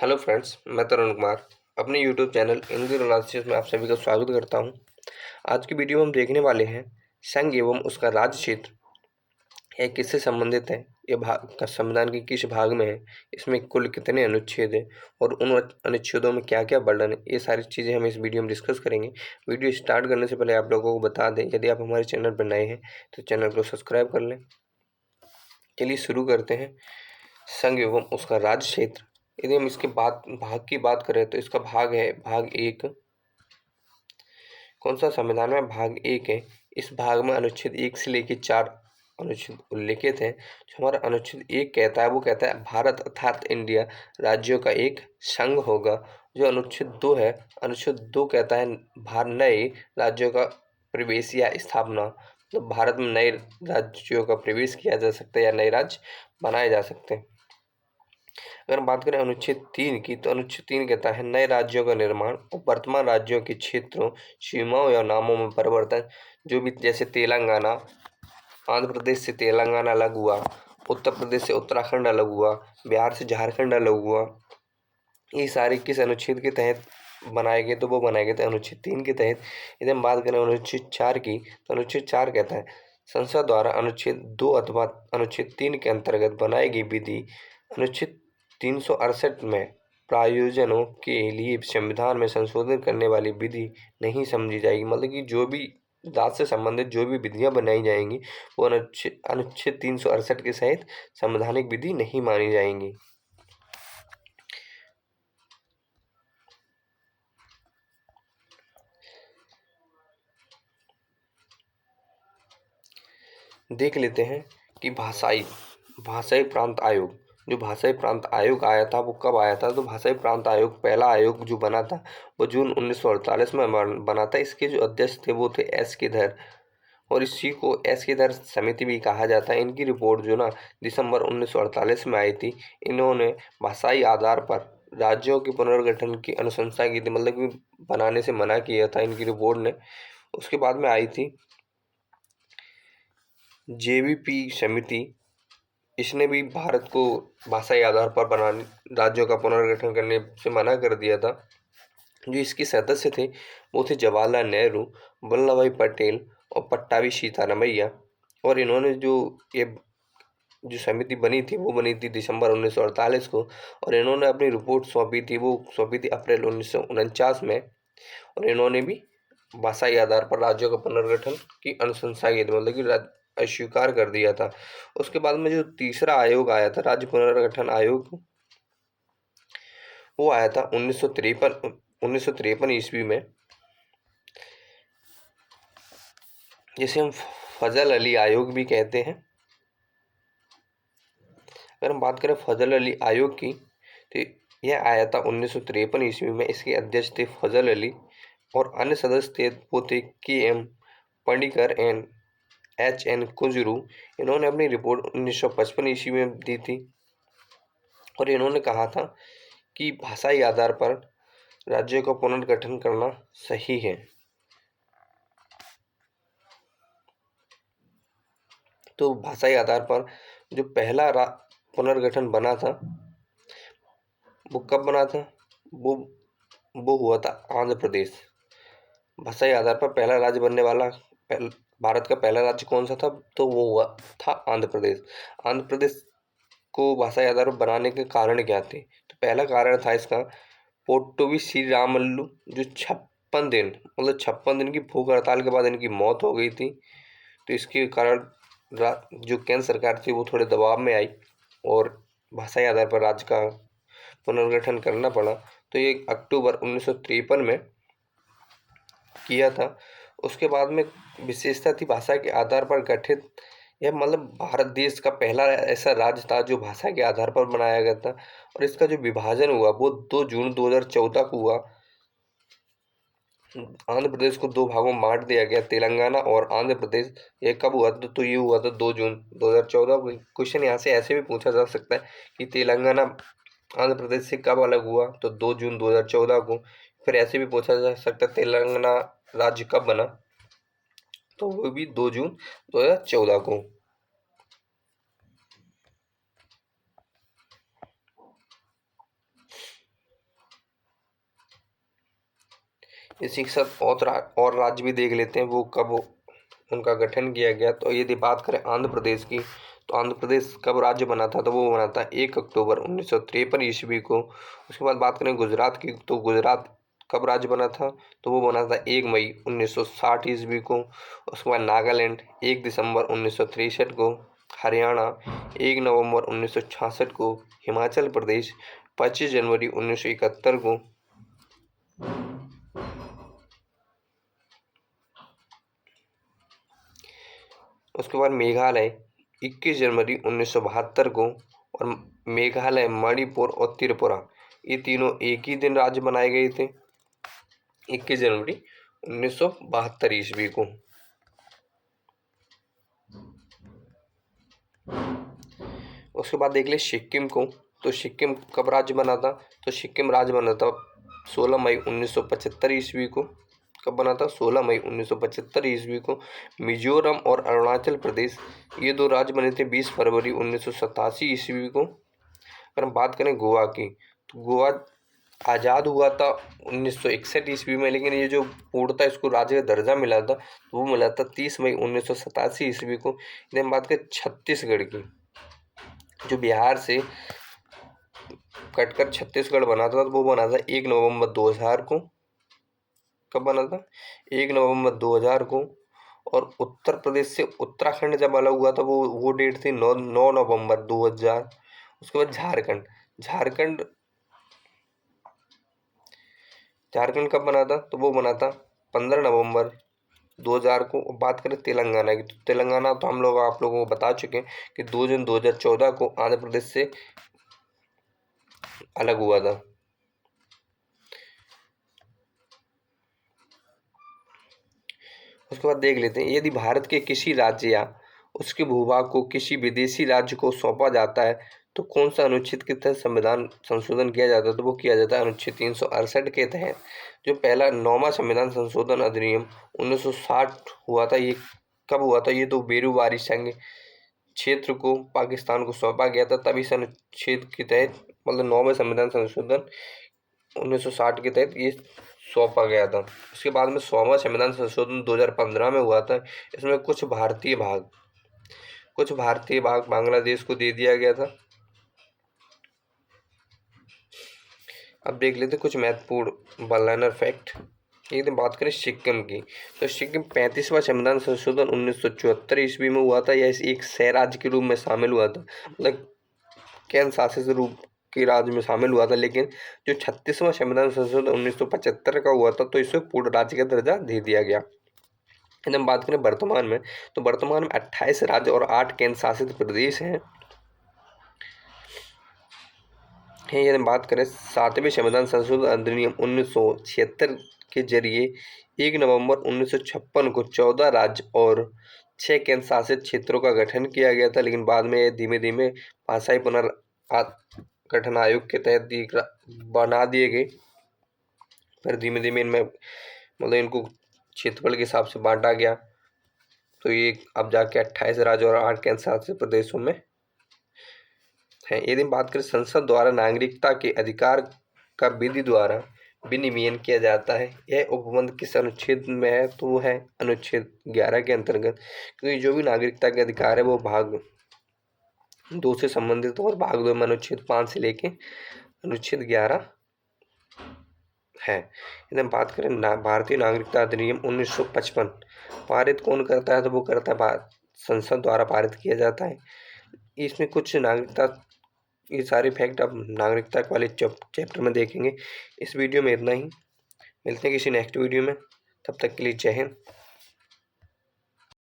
Hello friends, मैं तरुण कुमार अपने YouTube channel Hindi रोनाल्सिस में आप सभी का स्वागत करता हूं। आज की वीडियो में हम देखने वाले हैं संघ एवं उसका राज्य क्षेत्र यह किससे संबंधित है, यह भाग का संविधान के किस भाग में है, इसमें कुल कितने अनुच्छेद हैं और उन अनुच्छेदों में क्या क्या वर्णन है, ये सारी चीज़ें हम इस वीडियो में डिस्कस करेंगे। वीडियो स्टार्ट करने से पहले आप लोगों को बता दें, यदि आप हमारे चैनल पर नए हैं तो चैनल को सब्सक्राइब कर लें। चलिए शुरू करते हैं। संघ एवं उसका राज्य क्षेत्र, यदि हम इसके भाग की बात करें तो इसका भाग है भाग एक। कौन सा संविधान में भाग एक है। इस भाग में अनुच्छेद 1 से लेकर 4 अनुच्छेद उल्लिखित हैं। जो हमारा अनुच्छेद 1 कहता है वो कहता है भारत अर्थात इंडिया राज्यों का एक संघ होगा। जो अनुच्छेद 2 है, अनुच्छेद 2 कहता है नए राज्यों का प्रवेश या स्थापना, मतलब भारत में नए राज्यों का प्रवेश किया जा सकता है या नए राज्य बनाए जा सकते हैं। अगर हम बात करें अनुच्छेद 3 की, तो अनुच्छेद 3 कहता है नए राज्यों का निर्माण और वर्तमान राज्यों के क्षेत्रों, सीमाओं या नामों में परिवर्तन। जो भी जैसे तेलंगाना, आंध्र प्रदेश से तेलंगाना अलग हुआ, उत्तर प्रदेश से उत्तराखंड अलग हुआ, बिहार से झारखंड अलग हुआ, ये सारे किस अनुच्छेद के तहत बनाए गए, तो वो बनाए गए थे अनुच्छेद 3 के तहत। यदि हम बात करें अनुच्छेद 4 की, तो अनुच्छेद 4 कहता है संसद द्वारा अनुच्छेद 2 अथवा अनुच्छेद 3 के अंतर्गत बनाई गई विधि अनुच्छेद 368 में प्रायोजनों के लिए संविधान में संशोधन करने वाली विधि नहीं समझी जाएगी। मतलब कि जो भी राज्य से संबंधित जो भी विधियां बनाई जाएंगी वो अनुच्छेद 368 के सहित संवैधानिक विधि नहीं मानी जाएंगी। देख लेते हैं कि भाषाई भाषाई प्रांत आयोग, जो भाषाई प्रांत आयोग आया था वो कब आया था। तो भाषाई प्रांत आयोग, पहला आयोग जो बना था वो जून 1948 में बना था। इसके जो अध्यक्ष थे वो थे एस के धर, और इसी को एस के धर समिति भी कहा जाता है। इनकी रिपोर्ट जो ना दिसंबर 1948 में आई थी। इन्होंने भाषाई आधार पर राज्यों के पुनर्गठन की अनुशंसा की थी, मतलब कि बनाने से मना किया था इनकी रिपोर्ट ने। उसके बाद में आई थी जेवीपी समिति, इसने भी भारत को भाषाई आधार पर बनाने राज्यों का पुनर्गठन करने से मना कर दिया था। जो इसके सदस्य थे वो थे जवाहरलाल नेहरू, वल्लभ भाई पटेल और पट्टाभी सीतारामैया। और इन्होंने ये जो समिति बनी थी वो बनी थी दिसंबर 1948 को, और इन्होंने अपनी रिपोर्ट सौंपी थी, वो सौंपी थी अप्रैल 1949 में। और इन्होंने भी भाषाई आधार पर राज्यों का पुनर्गठन की अनुशंसा की थी, मतलब कि अस्वीकार कर दिया था। उसके बाद में जो तीसरा आयोग आया था, राज्य पुनर्गठन आयोग, वो आया था 1953 ईस्वी में, जिसे हम फजल अली आयोग भी कहते हैं। अगर हम बात करें फजल अली आयोग की, तो यह आया था 1953 ईस्वी में। इसके अध्यक्ष थे फजल अली, और अन्य सदस्य थे वो थे K M Panikkar and H N Kunzru. इन्होंने अपनी रिपोर्ट 1955 ईस्वी में दी थी, और इन्होंने कहा था कि भाषाई आधार पर राज्यों का पुनर्गठन करना सही है। तो भाषाई आधार पर जो पहला पुनर्गठन बना था वो कब बना था, वो हुआ था आंध्र प्रदेश। भाषाई आधार पर पहला राज्य बनने वाला भारत का पहला राज्य कौन सा था, तो वो हुआ था आंध्र प्रदेश। आंध्र प्रदेश को भाषाई आधार पर बनाने के कारण क्या थे, तो पहला कारण था इसका पोट्टुवी श्री रामल्लू, जो 56 दिन, मतलब 56 दिन की भूख हड़ताल के बाद इनकी मौत हो गई थी। तो इसके कारण जो केंद्र सरकार थी वो थोड़े दबाव में आई और भाषाई आधार पर राज्य का पुनर्गठन करना पड़ा। तो ये अक्टूबर 1953 में किया था। उसके बाद में विशेषता थी भाषा के आधार पर गठित, यह मतलब भारत देश का पहला ऐसा राज्य था जो भाषा के आधार पर बनाया गया था। और इसका जो विभाजन हुआ वो 2 जून 2014 को हुआ। आंध्र प्रदेश को 2 भागों में बांट दिया गया, तेलंगाना और आंध्र प्रदेश। ये कब हुआ था, तो ये हुआ था 2 जून 2014 को। क्वेश्चन यहाँ से ऐसे भी पूछा जा सकता है कि तेलंगाना आंध्र प्रदेश से कब अलग हुआ, तो 2 जून 2014 को। फिर ऐसे भी पूछा जा सकता है तेलंगाना राज्य कब बना, तो वो भी 2 जून 2014 को। इसी के साथ और राज्य भी देख लेते हैं वो कब उनका गठन किया गया। तो यदि बात करें आंध्र प्रदेश की, तो आंध्र प्रदेश कब राज्य बना था, तो वो बना था 1 अक्टूबर 1953 ईस्वी को। उसके बाद बात करें गुजरात की, तो गुजरात कब राज्य बना था, तो वो बना था 1 मई 1960 ईस्वी को। उसके बाद नागालैंड 1 दिसंबर 1963 को, हरियाणा 1 नवंबर 1966 को, हिमाचल प्रदेश 25 जनवरी 1971 को, उसके बाद मेघालय 21 जनवरी 1972 को, और मेघालय, मणिपुर और त्रिपुरा ये तीनों एक ही दिन राज्य बनाए गए थे 21 जनवरी 1972 ईस्वी को। उसके बाद देख ले सिक्किम को, तो सिक्किम कब राज्य बना था, तो सिक्किम राज्य बना था 16 मई 1975 ईस्वी को। कब बना था, 16 मई 1975 ईस्वी को। मिजोरम और अरुणाचल प्रदेश ये दो राज्य बने थे 20 फरवरी 1987 ईस्वी को। अगर हम बात करें गोवा की, तो गोवा आज़ाद हुआ था 1961 ईस्वी में, लेकिन ये जो पूर्णतः इसको राज्य का दर्जा मिला था तो वो मिला था 30 मई 1987 ईस्वी को। यदि हम बात करें छत्तीसगढ़ की, जो बिहार से कटकर छत्तीसगढ़ बना था, तो वो बना था 1 नवंबर 2000 को। कब बना था, 1 नवंबर 2000 को। और उत्तर प्रदेश से उत्तराखंड जब अलग हुआ था वो डेट थी 9 नवंबर 2000। उसके बाद झारखंड, झारखंड झारखंड कब बना था, तो वो बना था 15 नवंबर 2000 को। बात करें तेलंगाना की, तो तेलंगाना तो हम लोग आप लोगों को बता चुके हैं कि 2 जून 2014 को आंध्र प्रदेश से अलग हुआ था। उसके बाद देख लेते हैं, यदि भारत के किसी राज्य या उसके भूभाग को किसी विदेशी राज्य को सौंपा जाता है तो कौन सा अनुच्छेद के तहत संविधान संशोधन किया जाता है, तो वो किया जाता है अनुच्छेद 368 के तहत। जो पहला 9वां संविधान संशोधन अधिनियम 1960 हुआ था, ये कब हुआ था, ये तो बेरूबारी संघ क्षेत्र को पाकिस्तान को सौंपा गया था, तब इस अनुच्छेद के तहत मतलब 9वें संविधान संशोधन 1960 के तहत ये सौंपा गया था। उसके बाद में 100वां संविधान संशोधन 2015 में हुआ था। इसमें कुछ भारतीय भाग बांग्लादेश को दे दिया गया था। अब देख लेते कुछ महत्वपूर्ण बलानर फैक्ट। एक दिन बात करें सिक्किम की, तो सिक्किम 35वां संविधान संशोधन 1974 ईस्वी में हुआ था। यह एक सह राज्य के रूप में शामिल हुआ था, मतलब केंद्र शासित रूप के राज्य में शामिल हुआ था। लेकिन जो 36वां संविधान संशोधन 1975 का हुआ था, तो इसे पूर्ण राज्य का दर्जा दे दिया गया। यदि हम बात करें वर्तमान में, तो वर्तमान में 28 राज्य और 8 केंद्र शासित प्रदेश हैं। यदि हम बात करें 7वें संविधान संशोधन अधिनियम 1976 के जरिए 1 नवंबर 1956 को 14 राज्य और 6 केंद्र शासित क्षेत्रों का गठन किया गया था। लेकिन बाद में धीमे धीमे भाषाई पुनर्गठन आयोग के तहत बना दिए गए। फिर धीमे धीमे इनमें मतलब इनको क्षेत्रफल के हिसाब से बांटा गया, तो ये अब जाके 28 राज्य और 8 केंद्र शासित प्रदेशों में है। यदि बात करें संसद द्वारा नागरिकता के अधिकार का विधि द्वारा विनियमन किया जाता है, यह उपबंध किस अनुच्छेद में है, तो वो है अनुच्छेद 11 के अंतर्गत। क्योंकि जो भी नागरिकता के अधिकार है वो भाग 2 से संबंधित और भाग 2 में अनुच्छेद 5 से लेके अनुच्छेद 11 है। यदि हम बात करें भारतीय नागरिकता अधिनियम 1955 पारित कौन करता है, तो वो करता है संसद द्वारा पारित किया जाता है। इसमें कुछ नागरिकता, ये सारे फैक्ट अब नागरिकता वाले चैप्टर में देखेंगे। इस वीडियो में इतना ही, मिलते हैं किसी नेक्स्ट वीडियो में, तब तक के लिए जय हिंद।